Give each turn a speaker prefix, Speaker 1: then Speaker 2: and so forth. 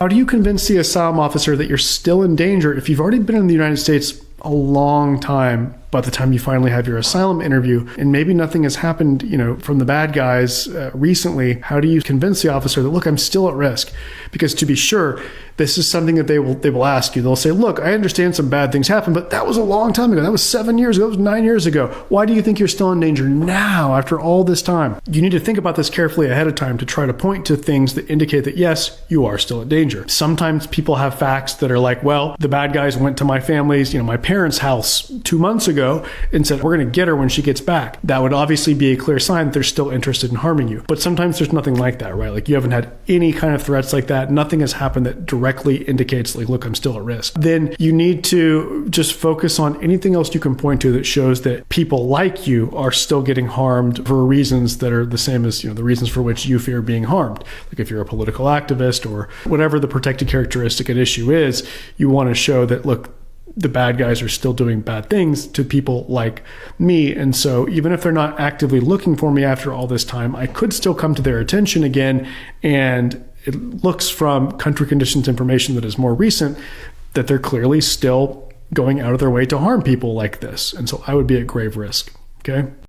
Speaker 1: How do you convince the asylum officer that you're still in danger if you've already been in the United States a long time by the time you finally have your asylum interview and maybe nothing has happened, from the bad guys recently? How do you convince the officer that, look, I'm still at risk? Because to be sure, this is something that they will ask you. They'll say, look, I understand some bad things happen, but that was a long time ago. That was 7 years ago. That was 9 years ago. Why do you think you're still in danger now after all this time? You need to think about this carefully ahead of time to try to point to things that indicate that, yes, you are still in danger. Sometimes people have facts that are like, well, the bad guys went to my family's, my parents' house 2 months ago and said, we're going to get her when she gets back. That would obviously be a clear sign that they're still interested in harming you. But sometimes there's nothing like that, right? Like you haven't had any kind of threats like that. Nothing has happened that directly indicates like, look, I'm still at risk. Then you need to just focus on anything else you can point to that shows that people like you are still getting harmed for reasons that are the same as, the reasons for which you fear being harmed. Like if you're a political activist or whatever the protected characteristic at issue is, you want to show that, look, the bad guys are still doing bad things to people like me. And so even if they're not actively looking for me after all this time, I could still come to their attention again. And it looks from country conditions information that is more recent that they're clearly still going out of their way to harm people like this. And so I would be at grave risk. Okay.